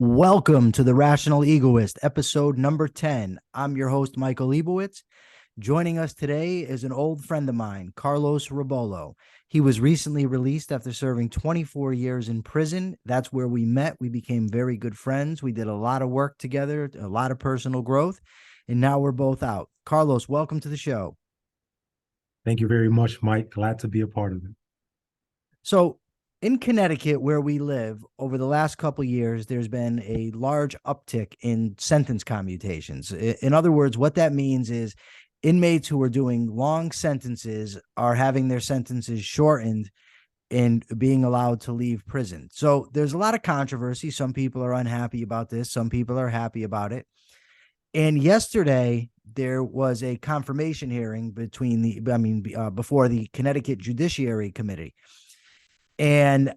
Welcome to the Rational Egoist, episode number 10. I'm your host, Michael Liebowitz. Joining us today is an old friend of mine, Carlos Rebollo. He was recently released after serving 24 years in prison. That's where we met. We became very good friends. We did a lot of work together, a lot of personal growth, and now we're both out. Carlos, welcome to the show. Thank you very much, Mike. Glad to be a part of it. So, in Connecticut, where we live, over the last couple of years, there's been a large uptick in sentence commutations. In other words, what that means is inmates who are doing long sentences are having their sentences shortened and being allowed to leave prison. So there's a lot of controversy. Some people are unhappy about this. Some people are happy about it. And yesterday, there was a confirmation hearing before the Connecticut Judiciary Committee. And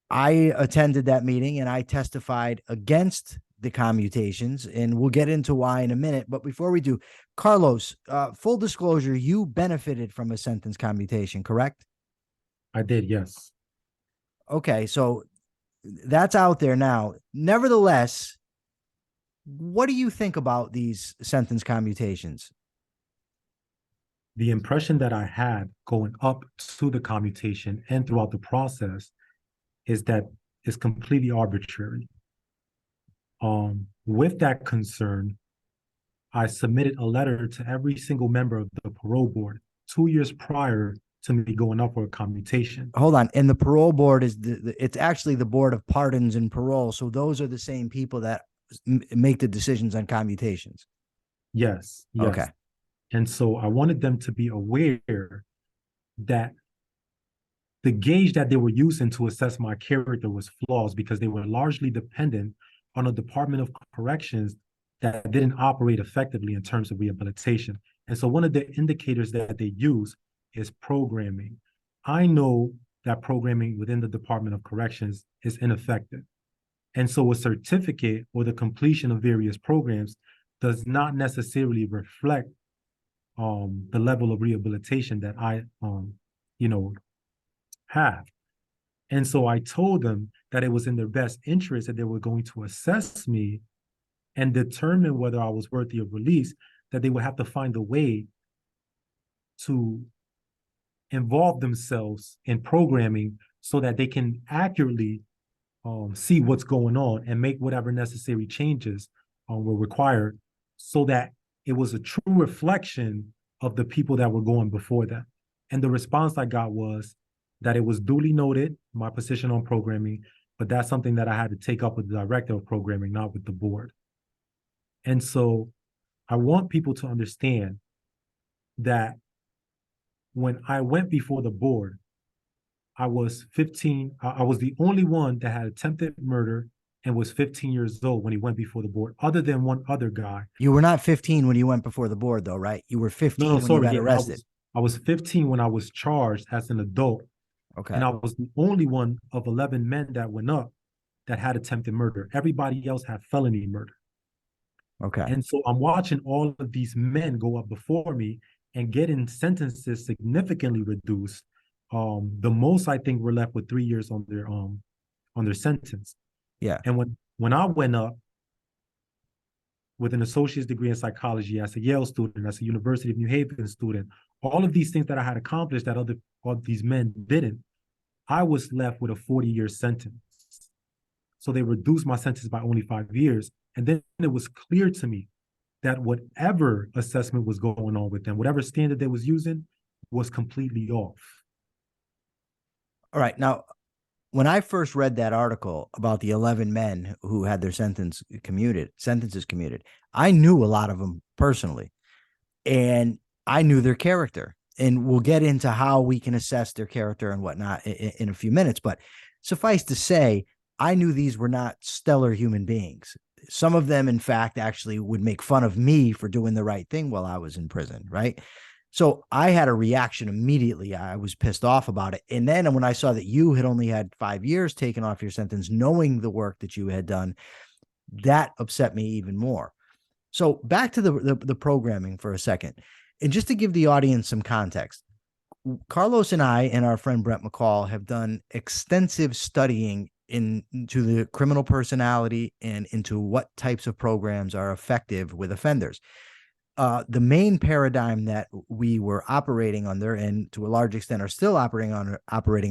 I attended that meeting and I testified against the commutations, and we'll get into why in a minute. But before we do, Carlos, full disclosure, you benefited from a sentence commutation, correct? I did, yes. Okay, so that's out there now. Nevertheless, what do you think about these sentence commutations? The impression that I had going up to the commutation and throughout the process is that it's completely arbitrary. With that concern, I submitted a letter to every single member of the parole board 2 years prior to me going up for a commutation. Hold on. And the parole board is it's actually the board of pardons and parole. So those are the same people that make the decisions on commutations. Yes, yes. Okay. And so I wanted them to be aware that the gauge that they were using to assess my character was flaws because they were largely dependent on a Department of Corrections that didn't operate effectively in terms of rehabilitation. And so one of the indicators that they use is programming. I know that programming within the Department of Corrections is ineffective. And so a certificate or the completion of various programs does not necessarily reflect the level of rehabilitation that I have. And so I told them that it was in their best interest that they were going to assess me and determine whether I was worthy of release, that they would have to find a way to involve themselves in programming so that they can accurately see what's going on and make whatever necessary changes were required so that it was a true reflection of the people that were going before them. And the response I got was that it was duly noted, my position on programming, but that's something that I had to take up with the director of programming, not with the board. And so I want people to understand that when I went before the board, I was 15. I was the only one that had attempted murder and was 15 years old when he went before the board, other than one other guy. You were not 15 when you went before the board, though, right? You were No, 15 when you sorry. got Yeah, arrested. I was 15 when I was charged as an adult. Okay. And I was the only one of 11 men that went up that had attempted murder. Everybody else had felony murder. Okay. And so I'm watching all of these men go up before me and getting sentences significantly reduced. The most I think were left with 3 years on their sentence. Yeah. And when I went up with an associate's degree in psychology as a Yale student, as a University of New Haven student, all of these things that I had accomplished that all these men didn't, I was left with a 40-year sentence. So they reduced my sentence by only 5 years. And then it was clear to me that whatever assessment was going on with them, whatever standard they was using, was completely off. All right. Now, when I first read that article about the 11 men who had their sentences commuted, I knew a lot of them personally, and I knew their character. And we'll get into how we can assess their character and whatnot in a few minutes. But suffice to say, I knew these were not stellar human beings. Some of them, in fact, actually would make fun of me for doing the right thing while I was in prison, right? So I had a reaction immediately. I was pissed off about it. And then when I saw that you had only had 5 years taken off your sentence, knowing the work that you had done, that upset me even more. So back to the programming for a second. And just to give the audience some context, Carlos and I and our friend Brent McCall have done extensive studying into the criminal personality and into what types of programs are effective with offenders. The main paradigm that we were operating under, and to a large extent are still operating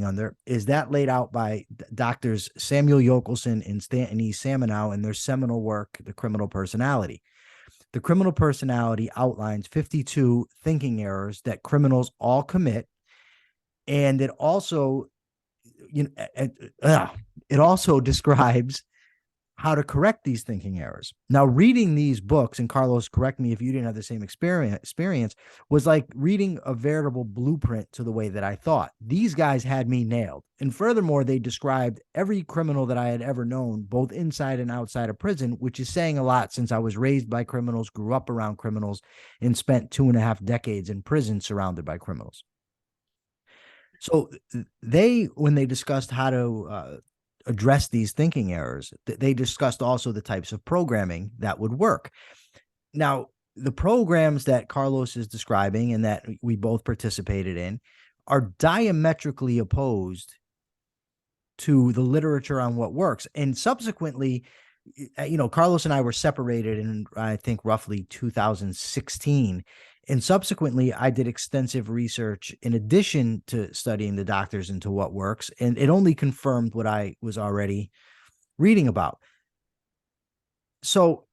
under, is that laid out by doctors Samuel Yokelson and Stanton E. Samanow in their seminal work, The Criminal Personality. The criminal personality outlines 52 thinking errors that criminals all commit, and it also, it also describes how to correct these thinking errors. Now, reading these books, and Carlos, correct me if you didn't have the same experience, was like reading a veritable blueprint to the way that I thought. These guys had me nailed. And furthermore, they described every criminal that I had ever known, both inside and outside of prison, which is saying a lot since I was raised by criminals, grew up around criminals, and spent 2.5 decades in prison surrounded by criminals. So when they discussed how to address these thinking errors, they discussed also the types of programming that would work. Now, the programs that Carlos is describing and that we both participated in are diametrically opposed to the literature on what works. And subsequently, Carlos and I were separated in, I think, roughly 2016. And subsequently, I did extensive research in addition to studying the doctors into what works. And it only confirmed what I was already reading about. So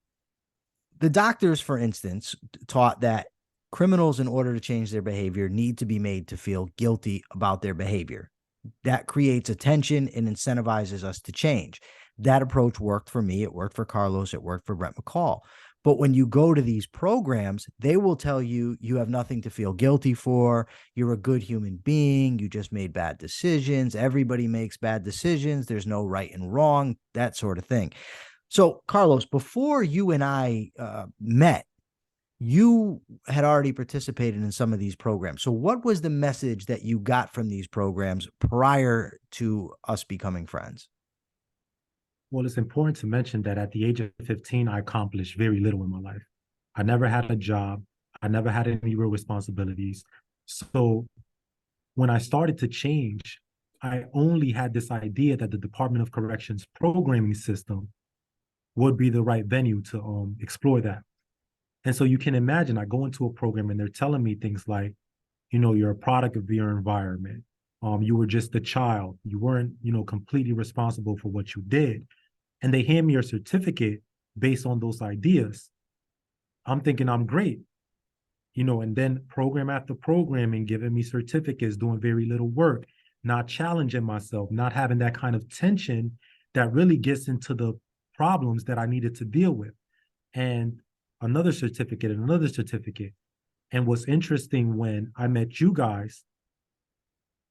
the doctors, for instance, taught that criminals, in order to change their behavior, need to be made to feel guilty about their behavior. That creates attention and incentivizes us to change. That approach worked for me. It worked for Carlos. It worked for Brent McCall. But when you go to these programs, they will tell you you have nothing to feel guilty for. You're a good human being. You just made bad decisions. Everybody makes bad decisions. There's no right and wrong, that sort of thing. So, Carlos, before you and I met, you had already participated in some of these programs. So what was the message that you got from these programs prior to us becoming friends? Well, it's important to mention that at the age of 15, I accomplished very little in my life. I never had a job. I never had any real responsibilities. So when I started to change, I only had this idea that the Department of Corrections programming system would be the right venue to explore that. And so you can imagine I go into a program and they're telling me things like, you're a product of your environment. You were just a child. You weren't, completely responsible for what you did. And they hand me a certificate based on those ideas. I'm thinking I'm great, and then program after programming, giving me certificates, doing very little work, not challenging myself, not having that kind of tension that really gets into the problems that I needed to deal with. And another certificate and another certificate. And what's interesting, when I met you guys,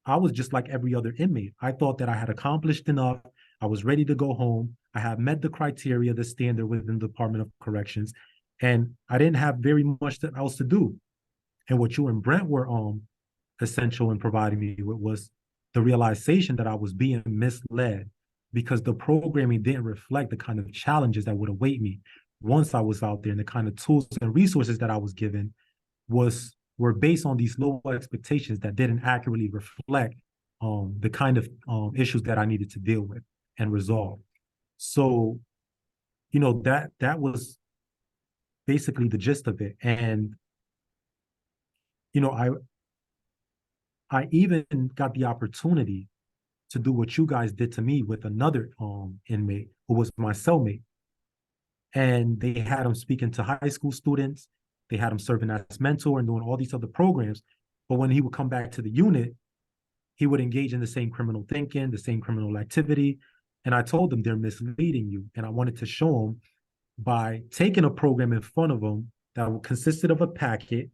I was just like every other inmate. I thought that I had accomplished enough. I was ready to go home. I had met the criteria, the standard within the Department of Corrections, and I didn't have very much else to do. And what you and Brent were essential in providing me with was the realization that I was being misled because the programming didn't reflect the kind of challenges that would await me once I was out there, and the kind of tools and resources that I was given were based on these low expectations that didn't accurately reflect the kind of issues that I needed to deal with and resolve. So, that was basically the gist of it. And, I even got the opportunity to do what you guys did to me with another inmate who was my cellmate. And they had him speaking to high school students. They had him serving as mentor and doing all these other programs. But when he would come back to the unit, he would engage in the same criminal thinking, the same criminal activity. And I told them, they're misleading you. And I wanted to show them by taking a program in front of them that consisted of a packet.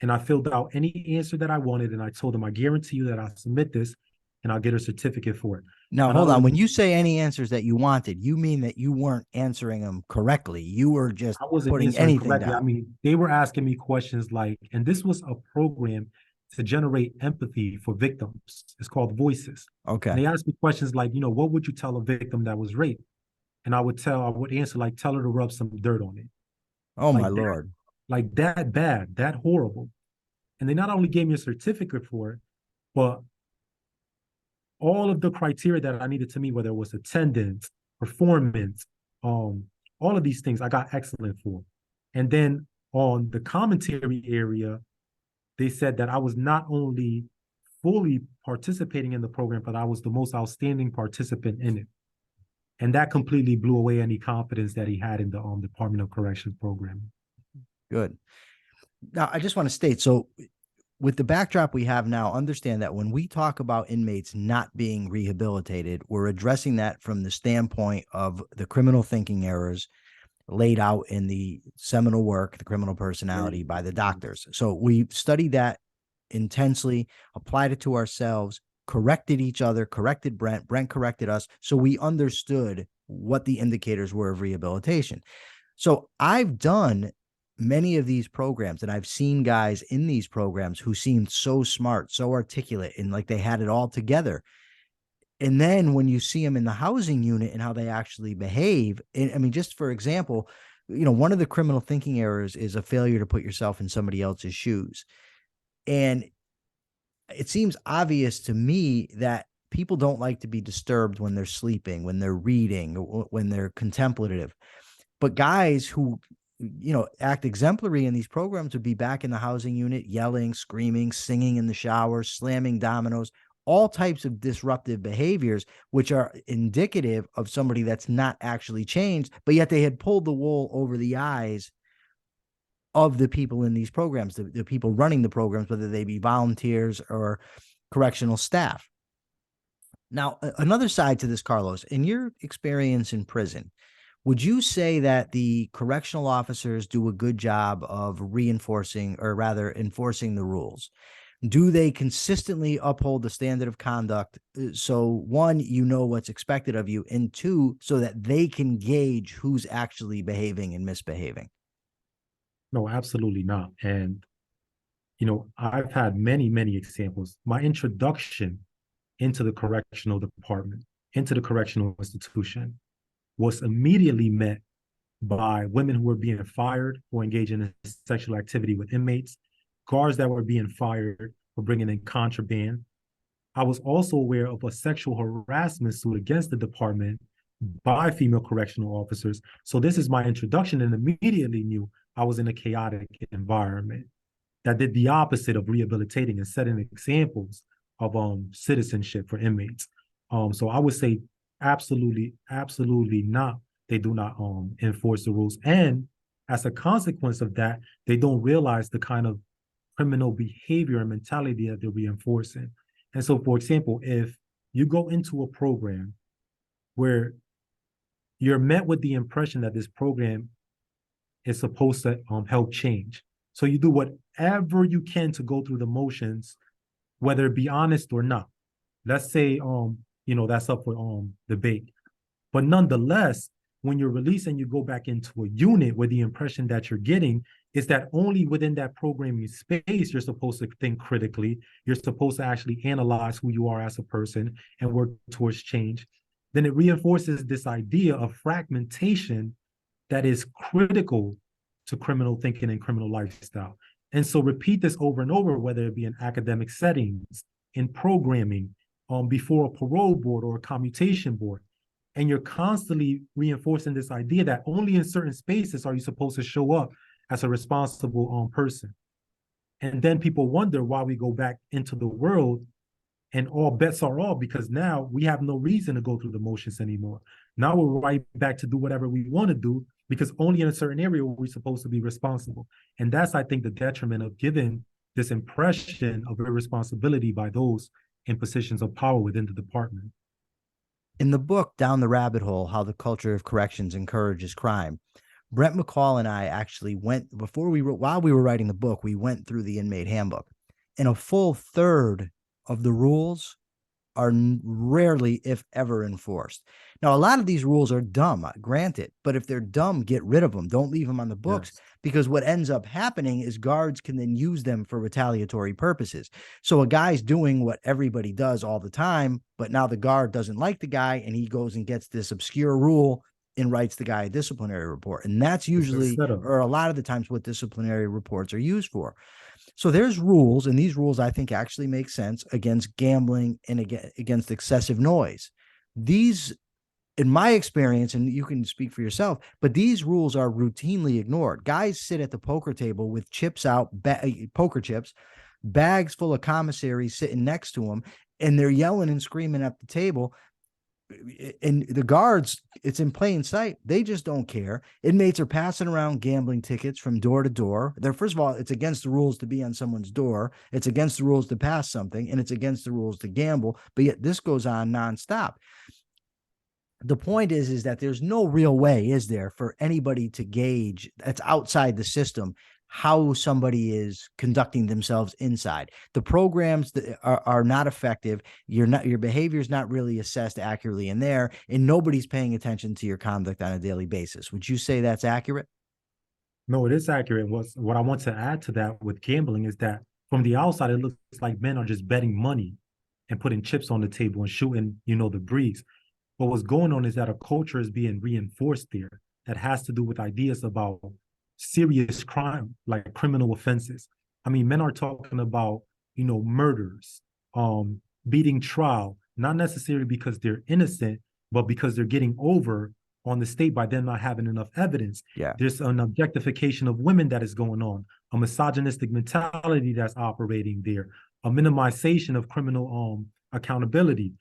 And I filled out any answer that I wanted. And I told them, I guarantee you that I'll submit this and I'll get a certificate for it. Now, hold on. When you say any answers that you wanted, you mean that you weren't answering them correctly. You were just putting anything down. I mean, they were asking me questions like, and this was a program to generate empathy for victims. It's called Voices. Okay. And they asked me questions like, what would you tell a victim that was raped? And I would answer like, tell her to rub some dirt on it. Oh, my Lord. Like that bad, that horrible. And they not only gave me a certificate for it, but all of the criteria that I needed to meet, whether it was attendance, performance, all of these things, I got excellent for. And then on the commentary area, they said that I was not only fully participating in the program, but I was the most outstanding participant in it. And that completely blew away any confidence that he had in the Department of Corrections program. Good. Now, I just want to state, so with the backdrop we have now, understand that when we talk about inmates not being rehabilitated, we're addressing that from the standpoint of the criminal thinking errors laid out in the seminal work, The Criminal Personality, by the doctors. So we studied that intensely, applied it to ourselves, corrected each other, corrected Brent, Brent corrected us. So we understood what the indicators were of rehabilitation. So I've done many of these programs, and I've seen guys in these programs who seemed so smart, so articulate, and like they had it all together. And then when you see them in the housing unit and how they actually behave, and I mean, just for example, one of the criminal thinking errors is a failure to put yourself in somebody else's shoes. And it seems obvious to me that people don't like to be disturbed when they're sleeping, when they're reading, when they're contemplative. But guys who act exemplary in these programs would be back in the housing unit, yelling, screaming, singing in the shower, slamming dominoes, all types of disruptive behaviors, which are indicative of somebody that's not actually changed, but yet they had pulled the wool over the eyes of the people in these programs, the people running the programs, whether they be volunteers or correctional staff. Now, another side to this, Carlos, in your experience in prison, would you say that the correctional officers do a good job of reinforcing, or rather enforcing, the rules? Do they consistently uphold the standard of conduct? So one, what's expected of you, and two, so that they can gauge who's actually behaving and misbehaving? No, absolutely not. And, I've had many, many examples. My introduction into the correctional department, into the correctional institution, was immediately met by women who were being fired for engaging in sexual activity with inmates, guards that were being fired for bringing in contraband. I was also aware of a sexual harassment suit against the department by female correctional officers. So this is my introduction, and immediately knew I was in a chaotic environment that did the opposite of rehabilitating and setting examples of citizenship for inmates. So I would say absolutely, absolutely not. They do not enforce the rules. And as a consequence of that, they don't realize the kind of criminal behavior and mentality that they're reinforcing. And so, for example, if you go into a program where you're met with the impression that this program is supposed to help change, so you do whatever you can to go through the motions, whether it be honest or not. Let's say that's up for debate. But nonetheless, when you're released and you go back into a unit, where the impression that you're getting is that only within that programming space you're supposed to think critically, you're supposed to actually analyze who you are as a person and work towards change, then it reinforces this idea of fragmentation that is critical to criminal thinking and criminal lifestyle. And so repeat this over and over, whether it be in academic settings, in programming, before a parole board or a commutation board. And you're constantly reinforcing this idea that only in certain spaces are you supposed to show up as a responsible person. And then people wonder why we go back into the world and all bets are off, because now we have no reason to go through the motions anymore. Now we're right back to do whatever we want to do, because only in a certain area we're supposed to be responsible. And that's, I think, the detriment of giving this impression of irresponsibility by those in positions of power within the department. In the book, Down the Rabbit Hole, How the Culture of Corrections Encourages Crime, Brent McCall and I actually while we were writing the book, we went through the inmate handbook, and a full third of the rules are rarely, if ever, enforced. Now, a lot of these rules are dumb, granted, but if they're dumb, get rid of them. Don't leave them on the books, yes, because what ends up happening is guards can then use them for retaliatory purposes. So a guy's doing what everybody does all the time, but now the guard doesn't like the guy, and he goes and gets this obscure rule and writes the guy a disciplinary report. And that's usually, or a lot of the times, what disciplinary reports are used for. So there's rules, and these rules I think actually make sense against gambling and against excessive noise. These, in my experience, and you can speak for yourself, but these rules are routinely ignored. Guys sit at the poker table with chips out, poker chips, bags full of commissary sitting next to them, and they're yelling and screaming at the table. And the guards, it's in plain sight. They just don't care. Inmates are passing around gambling tickets from door to door. They're, first of all, it's against the rules to be on someone's door. It's against the rules to pass something, and it's against the rules to gamble. But yet this goes on nonstop. The point is that there's no real way, is there, for anybody to gauge that's outside the system how somebody is conducting themselves inside. The programs that are not effective. Your behavior is not really assessed accurately in there, and nobody's paying attention to your conduct on a daily basis. Would you say that's accurate? No, it is accurate. What I want to add to that with gambling is that from the outside, it looks like men are just betting money and putting chips on the table and shooting, the breeze. But what's going on is that a culture is being reinforced there that has to do with ideas about serious crime, like criminal offenses. I mean, men are talking about, murders, beating trial, not necessarily because they're innocent, but because they're getting over on the state by them not having enough evidence. Yeah. There's an objectification of women that is going on, a misogynistic mentality that's operating there, a minimization of criminal accountability,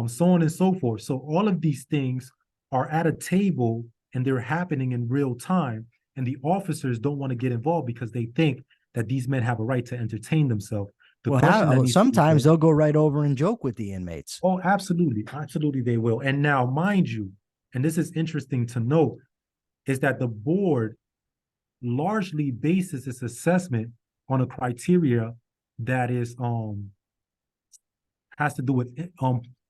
so on and so forth. So all of these things are at a table and they're happening in real time. And the officers don't want to get involved because they think that these men have a right to entertain themselves. The question that sometimes they'll go right over and joke with the inmates. Oh, absolutely. Absolutely, they will. And now, mind you, and this is interesting to note, is that the board largely bases its assessment on a criteria that is has to do with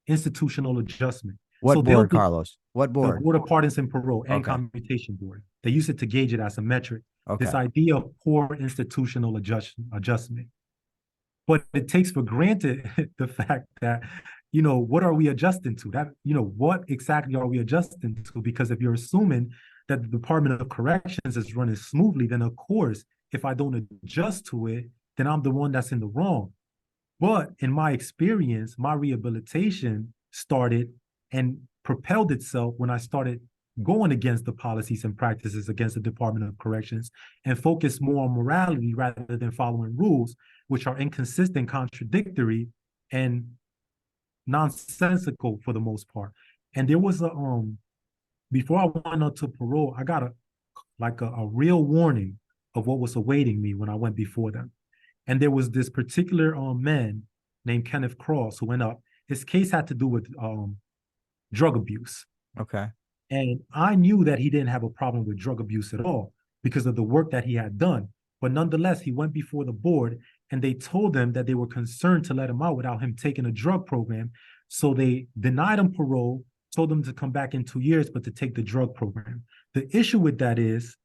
institutional adjustment. What board, Carlos? What board? The Board of Pardons and Parole and Okay. Computation Board. They use it to gauge it as a metric. Okay. This idea of poor institutional adjustment. But it takes for granted the fact that, what are we adjusting to? That, what exactly are we adjusting to? Because if you're assuming that the Department of Corrections is running smoothly, then of course, if I don't adjust to it, then I'm the one that's in the wrong. But in my experience, my rehabilitation started and propelled itself when I started going against the policies and practices against the Department of Corrections and focus more on morality rather than following rules, which are inconsistent, contradictory, and nonsensical for the most part. And there was before I went on to parole, I got a real warning of what was awaiting me when I went before them. And there was this particular man named Kenneth Cross who went up. His case had to do with drug abuse. Okay. And I knew that he didn't have a problem with drug abuse at all because of the work that he had done. But nonetheless, he went before the board and they told him that they were concerned to let him out without him taking a drug program. So they denied him parole, told him to come back in 2 years, but to take the drug program. The issue with that is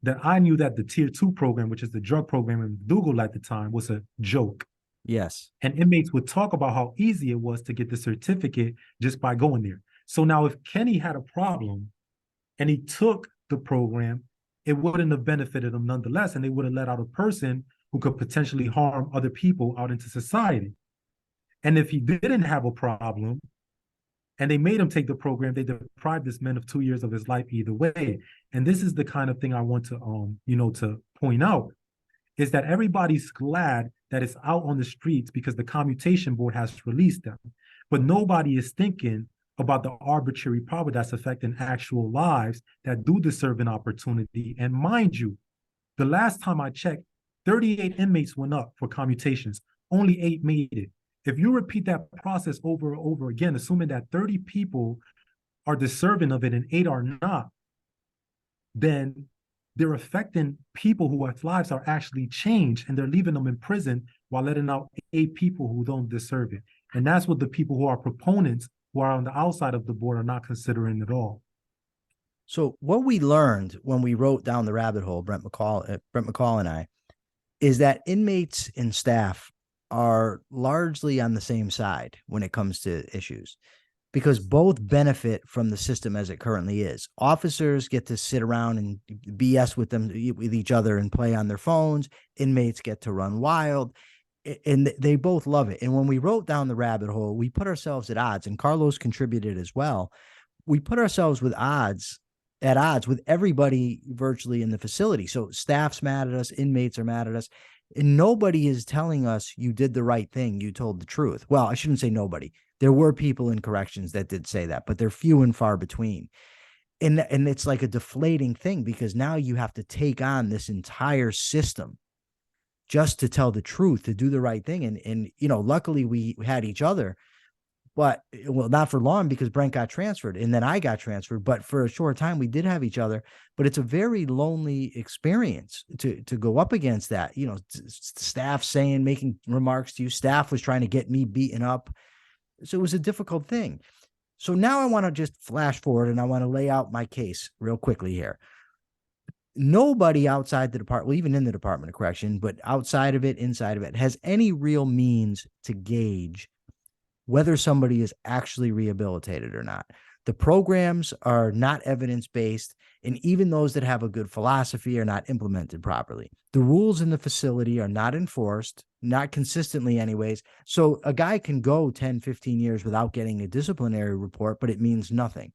that I knew that the Tier 2 program, which is the drug program in Dougal at the time, was a joke. Yes. And inmates would talk about how easy it was to get the certificate just by going there. So now if Kenny had a problem and he took the program, it wouldn't have benefited him nonetheless, and they would have let out a person who could potentially harm other people out into society. And if he didn't have a problem and they made him take the program, they deprived this man of 2 years of his life either way. And this is the kind of thing I want to, to point out, is that everybody's glad that it's out on the streets because the Commutation Board has released them. But nobody is thinking about the arbitrary power that's affecting actual lives that do deserve an opportunity. And mind you, the last time I checked, 38 inmates went up for commutations. Only 8 made it. If you repeat that process over and over again, assuming that 30 people are deserving of it and 8 are not, then they're affecting people whose lives are actually changed, and they're leaving them in prison while letting out 8 people who don't deserve it. And that's what the people who are proponents, who are on the outside of the board, are not considering at all. So what we learned when we wrote Down the Rabbit Hole, Brent McCall and I, is that inmates and staff are largely on the same side when it comes to issues. because both benefit from the system as it currently is. Officers get to sit around and BS with each other and play on their phones. Inmates get to run wild, and they both love it. And when we wrote down the rabbit hole, we put ourselves at odds, and Carlos contributed as well. We put ourselves at odds with everybody virtually in the facility. So staff's mad at us, inmates are mad at us, and nobody is telling us you did the right thing, you told the truth. Well, I shouldn't say nobody. There were people in corrections that did say that, but they're few and far between. And it's like a deflating thing, because now you have to take on this entire system just to tell the truth, to do the right thing. And luckily we had each other, but well, not for long, because Brent got transferred and then I got transferred. But for a short time, we did have each other. But it's a very lonely experience to go up against that. Staff making remarks to you. Staff was trying to get me beaten up. So it was a difficult thing. So now I want to just flash forward and I want to lay out my case real quickly here. Nobody outside the department, well, even in the Department of Correction, but outside of it, inside of it, has any real means to gauge whether somebody is actually rehabilitated or not. The programs are not evidence-based, and even those that have a good philosophy are not implemented properly. The rules in the facility are not enforced, not consistently anyways. So a guy can go 10, 15 years without getting a disciplinary report, but it means nothing.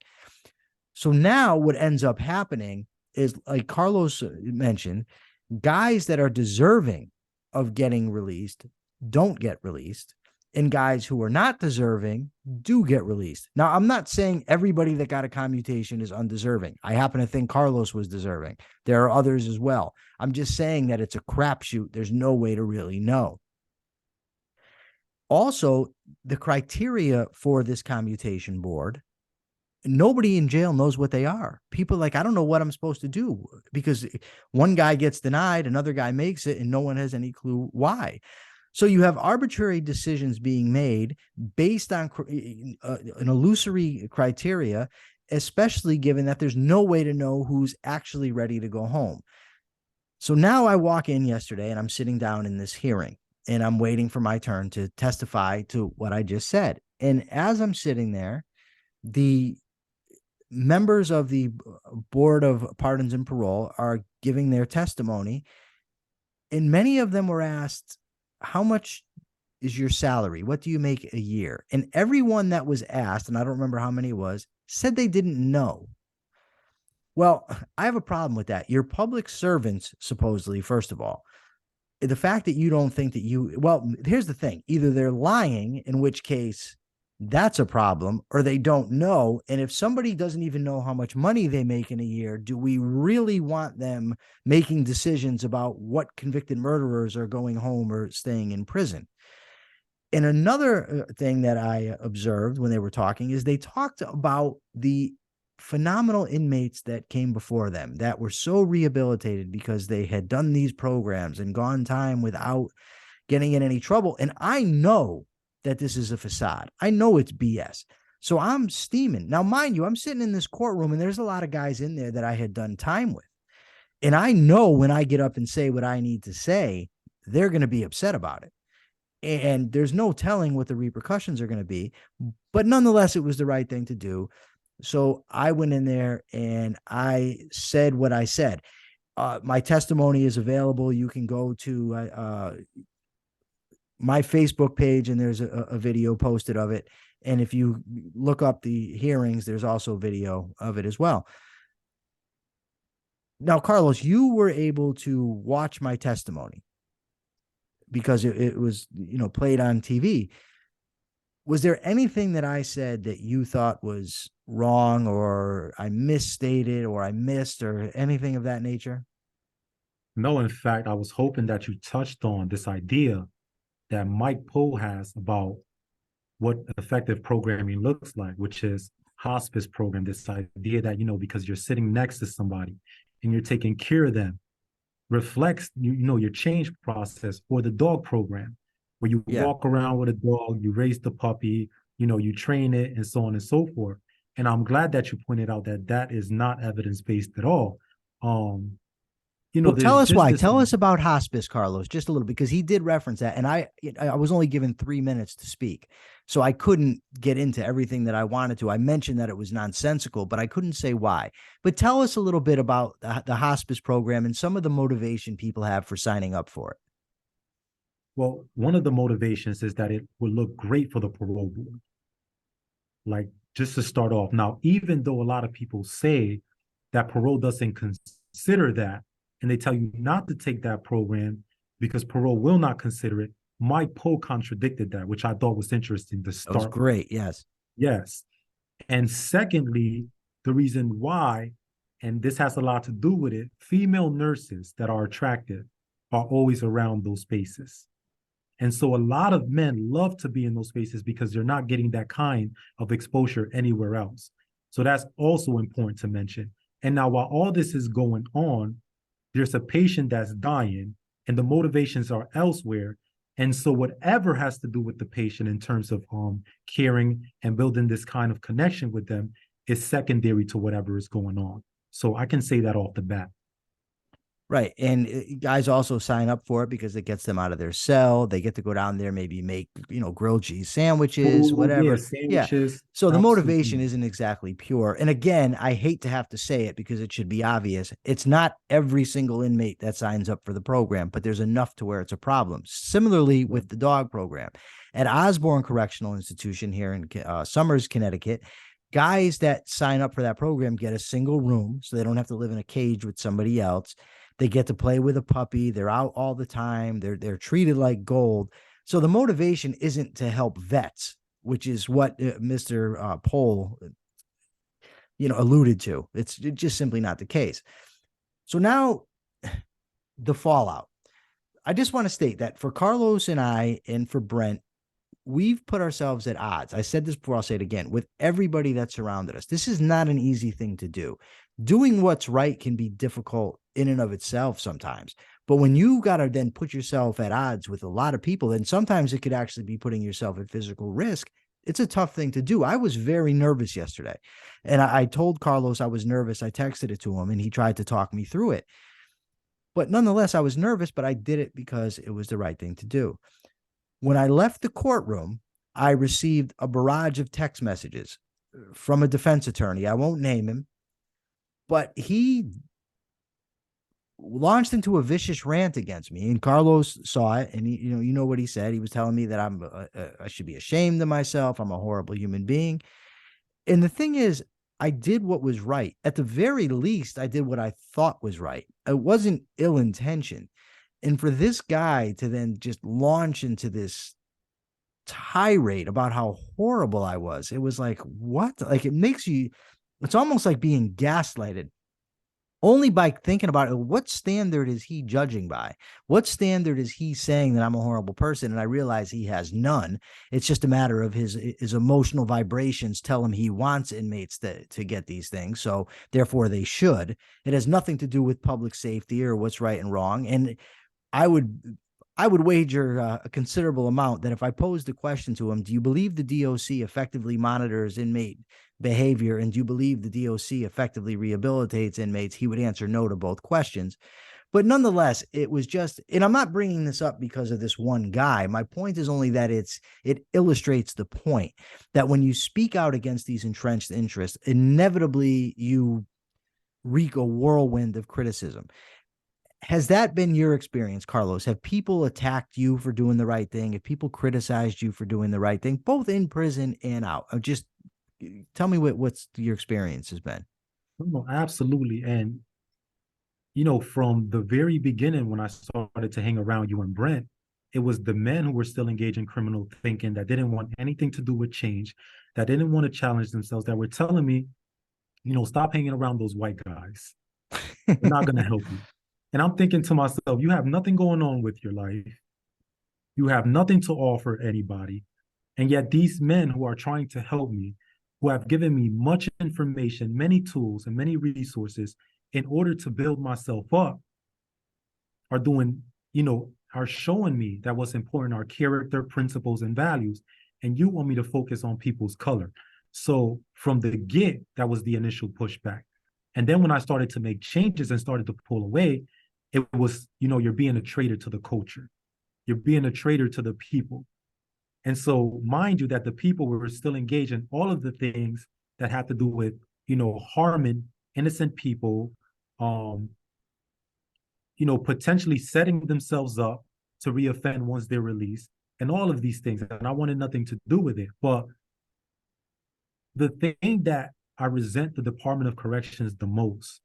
So now what ends up happening is, like Carlos mentioned, guys that are deserving of getting released don't get released, and guys who are not deserving do get released. Now, I'm not saying everybody that got a commutation is undeserving. I happen to think Carlos was deserving. There are others as well. I'm just saying that it's a crapshoot. There's no way to really know. Also, the criteria for this commutation board, nobody in jail knows what they are. People like, I don't know what I'm supposed to do, because one guy gets denied, another guy makes it, and no one has any clue why. So you have arbitrary decisions being made based on an illusory criteria, especially given that there's no way to know who's actually ready to go home. So now I walk in yesterday and I'm sitting down in this hearing and I'm waiting for my turn to testify to what I just said. And as I'm sitting there, the members of the Board of Pardons and Parole are giving their testimony, and many of them were asked, how much is your salary? What do you make a year? And everyone that was asked, and I don't remember how many it was, said they didn't know. Well, I have a problem with that. You're public servants, supposedly, first of all. The fact that you don't think that well, here's the thing. Either they're lying, in which case that's a problem, or they don't know. And if somebody doesn't even know how much money they make in a year, do we really want them making decisions about what convicted murderers are going home or staying in prison? And another thing that I observed when they were talking is they talked about the phenomenal inmates that came before them that were so rehabilitated because they had done these programs and gone time without getting in any trouble. And I know that this is a facade. I know it's BS. So I'm steaming. Now, mind you, I'm sitting in this courtroom and there's a lot of guys in there that I had done time with. And I know when I get up and say what I need to say, they're going to be upset about it. And there's no telling what the repercussions are going to be. But nonetheless, it was the right thing to do. So I went in there and I said what I said. My testimony is available. You can go to my Facebook page, and there's a video posted of it. And if you look up the hearings, there's also video of it as well. Now, Carlos, you were able to watch my testimony because it was, played on TV. Was there anything that I said that you thought was wrong, or I misstated, or I missed, or anything of that nature? No, in fact, I was hoping that you touched on this idea that Mike Poe has about what effective programming looks like, which is hospice program, this idea that, because you're sitting next to somebody and you're taking care of them, reflects, your change process, or the dog program, where you walk around with a dog, you raise the puppy, you train it, and so on and so forth. And I'm glad that you pointed out that that is not evidence-based at all. Well, tell there's us just why. this. Tell us about hospice, Carlos, just a little, because he did reference that, and I was only given 3 minutes to speak, so I couldn't get into everything that I wanted to. I mentioned that it was nonsensical, but I couldn't say why. But tell us a little bit about the hospice program and some of the motivation people have for signing up for it. Well, one of the motivations is that it would look great for the parole board. Like, just to start off. Now, even though a lot of people say that parole doesn't consider that, and they tell you not to take that program because parole will not consider it, Mike Poe contradicted that, which I thought was interesting to It was start with. great. Yes. Yes. And secondly, the reason why, and this has a lot to do with it, female nurses that are attractive are always around those spaces. And so a lot of men love to be in those spaces because they're not getting that kind of exposure anywhere else. So that's also important to mention. And now, while all this is going on, there's a patient that's dying and the motivations are elsewhere. And so whatever has to do with the patient in terms of caring and building this kind of connection with them is secondary to whatever is going on. So I can say that off the bat. Right. And guys also sign up for it because it gets them out of their cell. They get to go down there, maybe make, grilled cheese sandwiches, Food, yeah, whatever. Yeah. sandwiches, So the motivation absolutely. isn't exactly pure. And again, I hate to have to say it because it should be obvious. It's not every single inmate that signs up for the program, but there's enough to where it's a problem. Similarly with the dog program. At Osborne Correctional Institution here in Somers, Connecticut, guys that sign up for that program get a single room so they don't have to live in a cage with somebody else. They get to play with a puppy. They're out all the time. They're treated like gold. So the motivation isn't to help vets, which is what Mr. Pohl, alluded to. It's just simply not the case. So now the fallout. I just want to state that for Carlos and I, and for Brent, we've put ourselves at odds. I said this before, I'll say it again, with everybody that surrounded us. This is not an easy thing to do. Doing what's right can be difficult in and of itself sometimes. But when you got to then put yourself at odds with a lot of people, then sometimes it could actually be putting yourself at physical risk. It's a tough thing to do. I was very nervous yesterday. And I told Carlos I was nervous. I texted it to him and he tried to talk me through it. But nonetheless, I was nervous, but I did it because it was the right thing to do. When I left the courtroom, I received a barrage of text messages from a defense attorney. I won't name him, but he launched into a vicious rant against me. And Carlos saw it, and you know what he said. He was telling me that I should be ashamed of myself. I'm a horrible human being. And the thing is, I did what was right. At the very least, I did what I thought was right. It wasn't ill intention. And for this guy to then just launch into this tirade about how horrible I was, it was like, what? Like, it's almost like being gaslighted only by thinking about it. What standard is he judging by? What standard is he saying that I'm a horrible person? And I realize he has none. It's just a matter of his emotional vibrations tell him he wants inmates to get these things. So therefore they should. It has nothing to do with public safety or what's right and wrong. And I would wager a considerable amount that if I posed a question to him, do you believe the DOC effectively monitors inmate behavior, and do you believe the DOC effectively rehabilitates inmates, he would answer no to both questions. But nonetheless, it was just, and I'm not bringing this up because of this one guy. My point is only that it illustrates the point that when you speak out against these entrenched interests, inevitably you wreak a whirlwind of criticism. Has that been your experience, Carlos? Have people attacked you for doing the right thing? Have people criticized you for doing the right thing, both in prison and out? Just tell me what's your experience has been. No, absolutely. And, from the very beginning, when I started to hang around you and Brent, it was the men who were still engaged in criminal thinking that didn't want anything to do with change, that didn't want to challenge themselves, that were telling me, stop hanging around those white guys. They're not going to help you. And I'm thinking to myself, you have nothing going on with your life. You have nothing to offer anybody. And yet these men who are trying to help me, who have given me much information, many tools, and many resources in order to build myself up, are doing, are showing me that what's important are character, principles, and values. And you want me to focus on people's color. So from the get, that was the initial pushback. And then when I started to make changes and started to pull away, it was, you're being a traitor to the culture. You're being a traitor to the people. And so, mind you, that the people were still engaged in all of the things that had to do with, harming innocent people, um, potentially setting themselves up to reoffend once they're released, and all of these things. And I wanted nothing to do with it. But the thing that I resent the Department of Corrections the most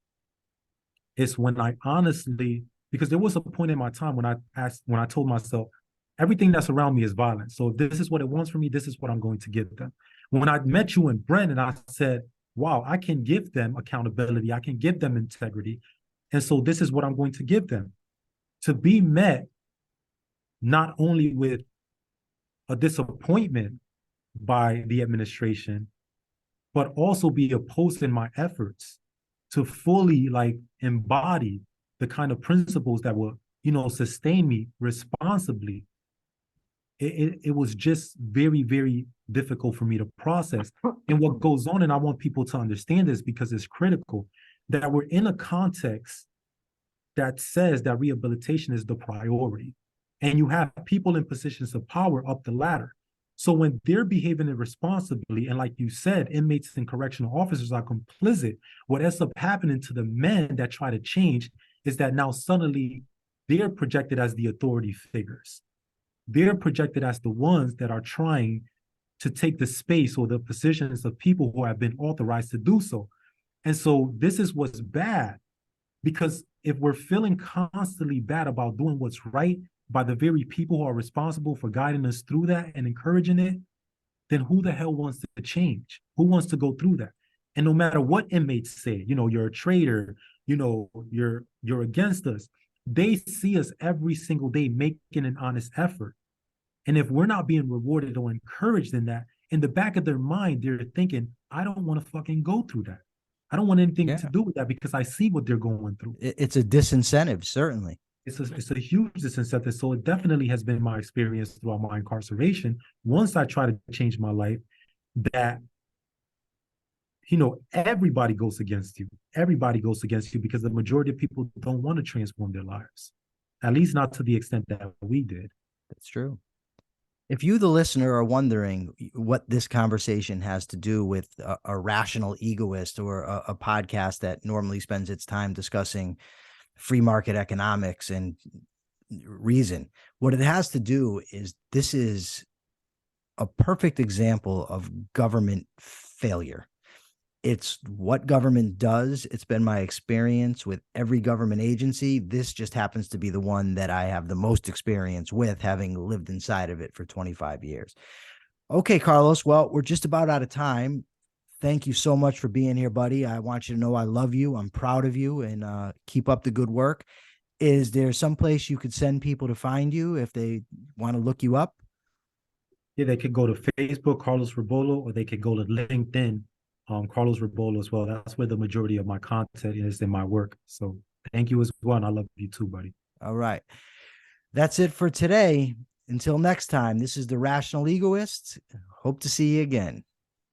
is when I honestly, because there was a point in my time when I told myself, everything that's around me is violent. So if this is what it wants from me, this is what I'm going to give them. When I met you and Brent, and I said, wow, I can give them accountability, I can give them integrity. And so this is what I'm going to give them. To be met not only with a disappointment by the administration, but also be opposed in my efforts to fully like embody the kind of principles that will, sustain me responsibly. It was just very, very difficult for me to process. And what goes on, and I want people to understand this because it's critical, that we're in a context that says that rehabilitation is the priority. And you have people in positions of power up the ladder. So when they're behaving irresponsibly, and like you said, inmates and correctional officers are complicit, what ends up happening to the men that try to change is that now suddenly they're projected as the authority figures. They're projected as the ones that are trying to take the space or the positions of people who have been authorized to do so. And so this is what's bad, because if we're feeling constantly bad about doing what's right by the very people who are responsible for guiding us through that and encouraging it, then who the hell wants to change? Who wants to go through that? And no matter what inmates say, you're a traitor, you're against us, they see us every single day making an honest effort. And if we're not being rewarded or encouraged in that, in the back of their mind, they're thinking, I don't want to fucking go through that. I don't want anything to do with that because I see what they're going through. It's a disincentive, certainly. It's a huge disincentive. So it definitely has been my experience throughout my incarceration. Once I try to change my life, that, everybody goes against you. Everybody goes against you because the majority of people don't want to transform their lives, at least not to the extent that we did. That's true. If you, the listener, are wondering what this conversation has to do with a rational egoist or a podcast that normally spends its time discussing free market economics and reason, what it has to do is this is a perfect example of government failure. It's what government does. It's been my experience with every government agency. This just happens to be the one that I have the most experience with, having lived inside of it for 25 years. Okay, Carlos. Well, we're just about out of time. Thank you so much for being here, buddy. I want you to know I love you. I'm proud of you, and keep up the good work. Is there some place you could send people to find you if they want to look you up? Yeah, they could go to Facebook, Carlos Rebollo, or they could go to LinkedIn, Carlos Rebollo as well. That's where the majority of my content is in my work. So thank you as well. And I love you too, buddy. All right. That's it for today. Until next time, this is the Rational Egoist. Hope to see you again.